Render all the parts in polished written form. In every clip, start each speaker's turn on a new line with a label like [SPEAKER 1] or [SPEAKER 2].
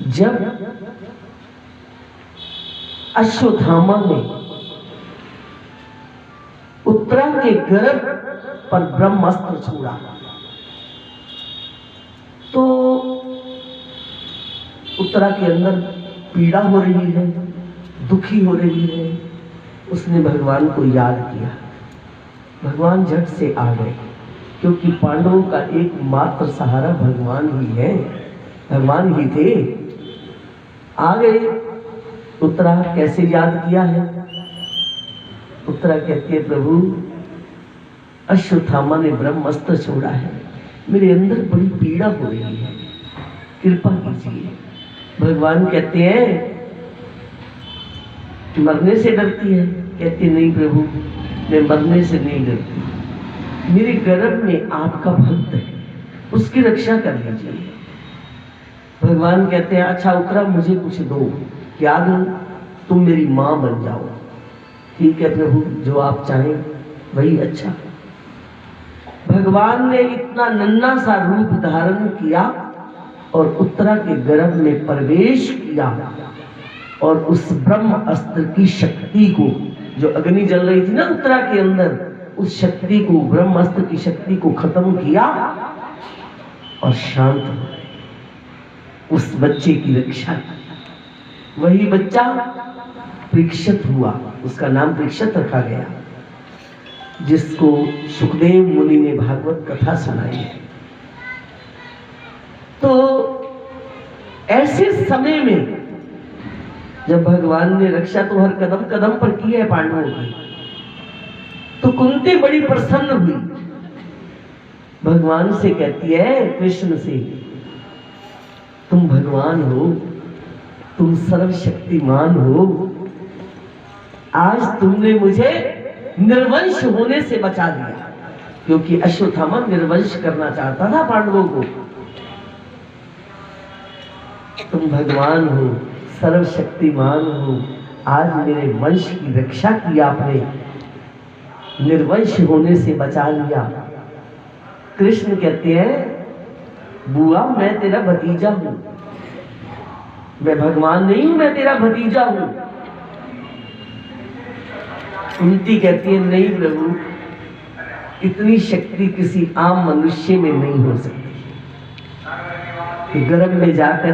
[SPEAKER 1] जब अश्वत्थामा ने उत्तरा के गर्भ पर ब्रह्मास्त्र छोड़ा तो उत्तरा के अंदर पीड़ा हो रही है, दुखी हो रही है। उसने भगवान को याद किया। भगवान झट से आ गए, क्योंकि पांडवों का एकमात्र सहारा भगवान ही है, भगवान ही थे। आ गए। उत्तरा कैसे याद किया है? उत्तरा कहती है, प्रभु अश्वत्थामा ने ब्रह्मास्त्र छोड़ा है, मेरे अंदर बड़ी पीड़ा हो रही है, कृपा कीजिए। भगवान कहते हैं, मरने से डरती है? कहती नहीं प्रभु, मैं मरने से नहीं डरती, मेरे गर्भ में आपका भक्त है, उसकी रक्षा कर लीजिए। भगवान कहते हैं, अच्छा उत्तरा मुझे कुछ दो। क्या दूं? तुम मेरी मां बन जाओ। ठीक है प्रभु, जो आप चाहें वही अच्छा। भगवान ने इतना नन्हा सा रूप धारण किया और उत्तरा के गर्भ में प्रवेश किया और उस ब्रह्म अस्त्र की शक्ति को, जो अग्नि जल रही थी ना उत्तरा के अंदर, उस शक्ति को, ब्रह्म अस्त्र की शक्ति को खत्म किया और शांत हो गए। उस बच्चे की रक्षा की। वही बच्चा परीक्षित हुआ, उसका नाम परीक्षित रखा गया, जिसको सुखदेव मुनि ने भागवत कथा सुनाई है। तो ऐसे समय में जब भगवान ने रक्षा तो हर कदम कदम पर की है पांडवों की, तो कुंती बड़ी प्रसन्न हुई। भगवान से कहती है, कृष्ण से, तुम भगवान हो, तुम सर्वशक्तिमान हो, आज तुमने मुझे निर्वंश होने से बचा दिया, क्योंकि अश्वत्थामा निर्वंश करना चाहता था पांडवों को। तुम भगवान हो, सर्वशक्तिमान हो, आज मेरे वंश की रक्षा की आपने, निर्वंश होने से बचा लिया। कृष्ण कहते हैं, बुआ मैं तेरा भतीजा हूं, मैं भगवान नहीं हूं, मैं तेरा भतीजा हूं। कुंती कहती है, नहीं प्रभु, इतनी शक्ति किसी आम मनुष्य में नहीं हो सकती कि गर्भ में जाकर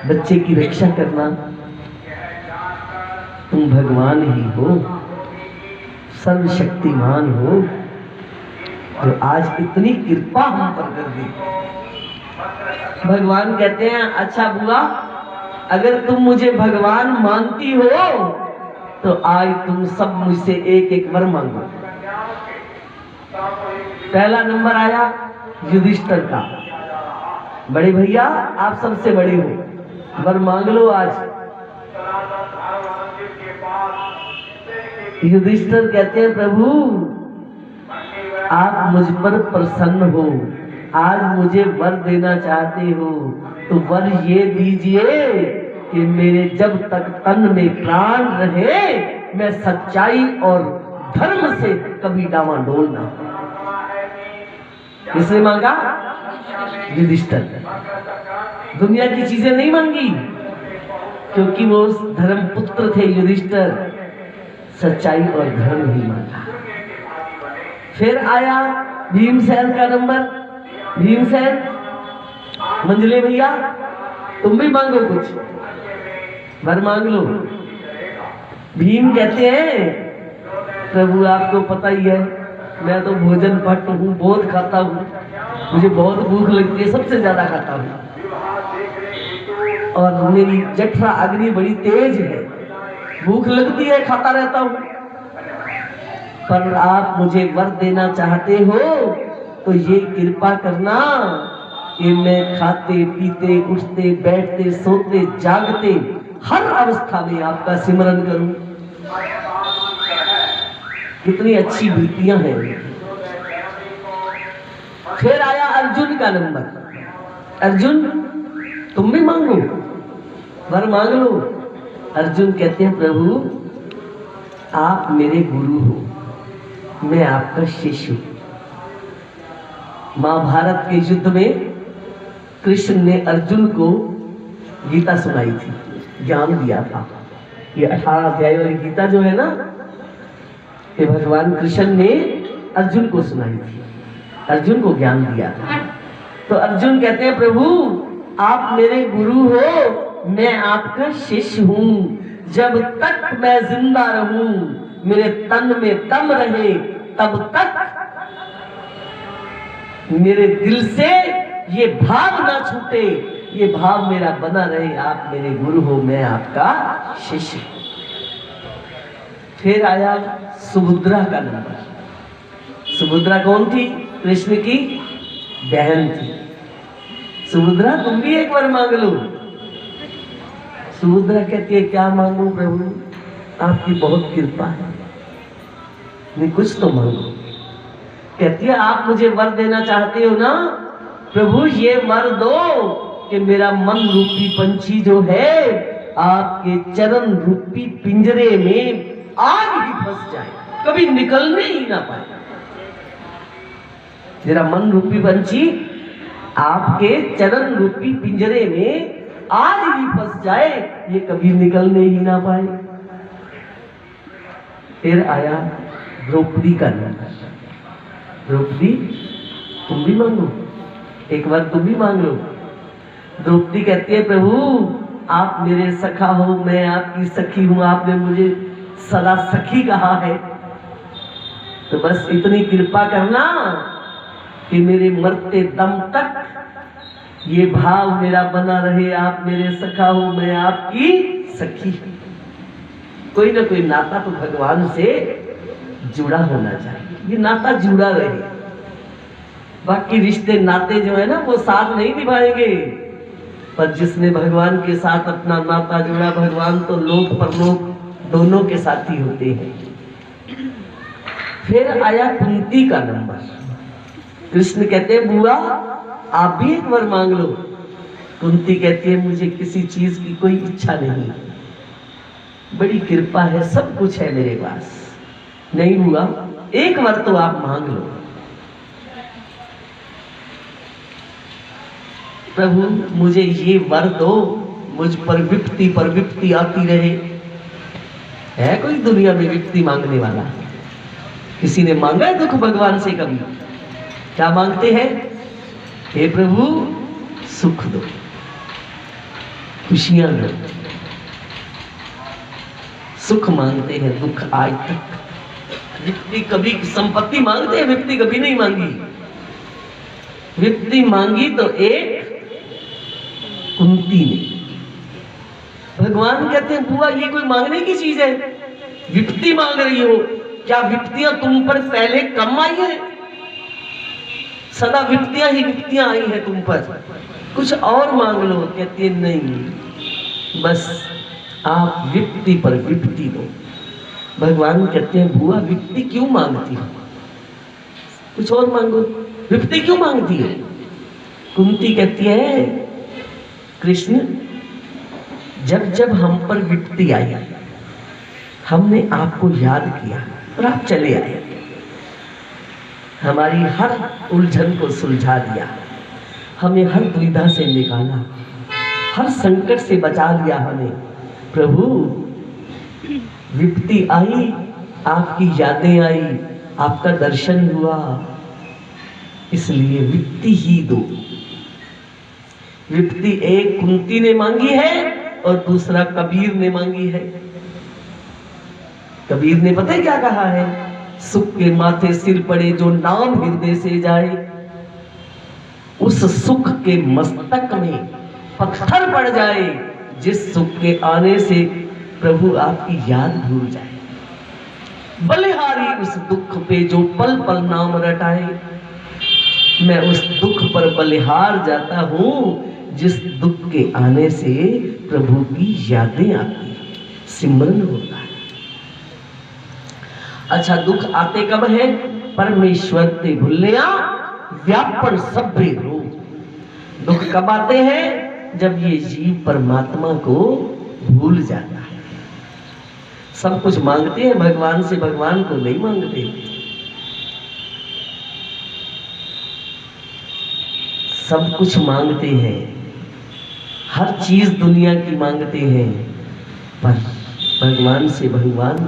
[SPEAKER 1] बच्चे की रक्षा करना। तुम भगवान ही हो, सर्वशक्तिमान हो, जो आज इतनी कृपा हम पर कर दी। भगवान कहते हैं, अच्छा बुआ, अगर तुम मुझे भगवान मानती हो तो आज तुम सब मुझसे एक एक वर मांगो। पहला नंबर आया युधिष्ठिर का, बड़े भैया आप सबसे बड़े हो, वर मांग लो आज। युधिष्ठिर कहते हैं, प्रभु आप मुझ पर प्रसन्न हो, आज मुझे वर देना चाहते हो तो वर ये दीजिए कि मेरे जब तक तन में प्राण रहे मैं सच्चाई और धर्म से कभी डावाडोल ना। किसने मांगा? युधिष्ठिर। दुनिया की चीजें नहीं मांगी, क्योंकि वो धर्म पुत्र थे युधिष्ठिर, सच्चाई और धर्म ही मांगा। फिर आया भीमसेन का नंबर। भीमसेन, मंजले भैया तुम भी मांगो कुछ, वर मांग लो। भीम कहते हैं, प्रभु आपको पता ही है मैं तो भोजन पट्ट हूँ, बहुत खाता हूँ, मुझे बहुत भूख लगती है, सबसे ज्यादा खाता हूँ, और मेरी जठरा अग्नि बड़ी तेज है, भूख लगती है, खाता रहता हूँ। पर आप मुझे वर देना चाहते हो तो ये कृपा करना कि मैं खाते पीते उठते बैठते सोते जागते हर अवस्था में आपका सिमरन करूं। कितनी अच्छी वृत्तियां हैं। फिर आया अर्जुन का नंबर। अर्जुन तुम भी मांगो, वर मांग लो। अर्जुन कहते हैं, प्रभु आप मेरे गुरु हो, मैं आपका शिष्य हूं। महाभारत के युद्ध में कृष्ण ने अर्जुन को गीता सुनाई थी, ज्ञान दिया था। ये 18 अध्याय वाली गीता जो है ना, ये भगवान कृष्ण ने अर्जुन को सुनाई थी, अर्जुन को ज्ञान दिया था। तो अर्जुन कहते हैं प्रभु आप मेरे गुरु हो, मैं आपका शिष्य हूं। जब तक मैं जिंदा रहूं, मेरे तन में दम रहे, तब तक मेरे दिल से ये भाव ना छूटे, ये भाव मेरा बना रहे, आप मेरे गुरु हो, मैं आपका शिष्य। फिर आया सुभद्रा का नंबर। सुभद्रा कौन थी? कृष्ण की बहन थी। सुभद्रा तुम भी एक बार मांग लो। सुभद्रा कहती है क्या मांगू प्रभु, आपकी बहुत कृपा है, नहीं कुछ तो मांगो। कहती है आप मुझे वर देना चाहते हो ना प्रभु, ये वर दो कि मेरा मन रूपी पंछी जो है आपके चरण रूपी पिंजरे में आज ही फंस जाए, कभी निकलने ही ना पाए। मेरा मन रूपी पंछी आपके चरण रूपी पिंजरे में आज ही फंस जाए, ये कभी निकलने ही ना पाए। फिर आया द्रौपदी का नंबर। द्रौपदी तुम भी मांगो, एक बार तुम भी मांग लो। द्रौपदी कहती है प्रभु आप मेरे सखा हो, मैं आपकी सखी हूं, आपने मुझे सदा सखी कहा है, तो बस इतनी कृपा करना कि मेरे मरते दम तक ये भाव मेरा बना रहे, आप मेरे सखा हो, मैं आपकी सखी। कोई ना कोई नाता तो भगवान से जुड़ा होना चाहिए, ये नाता जुड़ा रहे। बाकी रिश्ते नाते जो है ना वो साथ नहीं निभाएंगे, पर जिसने भगवान के साथ अपना नाता जोड़ा, भगवान तो लोक परलोक दोनों के साथी होते हैं। फिर आया कुंती का नंबर। कृष्ण कहते हैं बुआ आप भी एक बार मांग लो। कुंती कहती है मुझे किसी चीज की कोई इच्छा नहीं, बड़ी कृपा है, सब कुछ है मेरे पास। नहीं बुआ एक बार तो आप मांग लो। प्रभु मुझे ये वर दो, मुझ पर विपत्ति आती रहे। है कोई दुनिया में विपत्ति मांगने वाला? किसी ने मांगा है दुख भगवान से कभी? क्या मांगते हैं? हे प्रभु सुख दो, खुशियां दो, सुख मांगते हैं, दुख आज तक। विपत्ति कभी संपत्ति मांगते हैं, विपत्ति कभी नहीं मांगी। विपत्ति मांगी तो एक कुंती ने। भगवान कहते हैं बुआ ये कोई मांगने की चीज है? विपत्ति मांग रही हो, क्या विपत्तियां तुम पर पहले कम आई है? सदा विपत्तियां ही विपत्तियां आई है तुम पर, कुछ और मांग लो। कहते हैं नहीं, बस आप विपत्ति पर विपत्ति दो। भगवान कहते हैं बुआ विपत्ति क्यों मांगती हो, कुछ और मांगो, विपत्ति क्यों मांगती है? कुंती कहती है कृष्ण जब जब हम पर विपत्ति आई हमने आपको याद किया और आप चले आए, हमारी हर उलझन को सुलझा दिया, हमें हर दुविधा से निकाला, हर संकट से बचा लिया हमें। प्रभु विपत्ति आई, आपकी यादें आई, आपका दर्शन हुआ, इसलिए विपत्ति ही दो। विपत्ति एक कुंती ने मांगी है और दूसरा कबीर ने मांगी है। कबीर ने पता है क्या कहा है? सुख के माथे सिर पड़े जो नाम हृदय से जाए, उस सुख के मस्तक में पत्थर पड़ जाए जिस सुख के आने से प्रभु आपकी याद भूल जाए। बलिहारी उस दुख पे जो पल पल नाम रटाए, मैं उस दुख पर बलिहार जाता हूं जिस दुख के आने से प्रभु की यादें आती है, सिमरन होता है। अच्छा दुख आते कब है? परमेश्वर ते भूलिया व्यापन सभ्य रूप। दुख कब आते हैं? जब ये जीव परमात्मा को भूल जाता है। सब कुछ मांगते हैं भगवान से, भगवान को नहीं मांगते। सब कुछ मांगते हैं, हर चीज दुनिया की मांगते हैं, पर भगवान से भगवान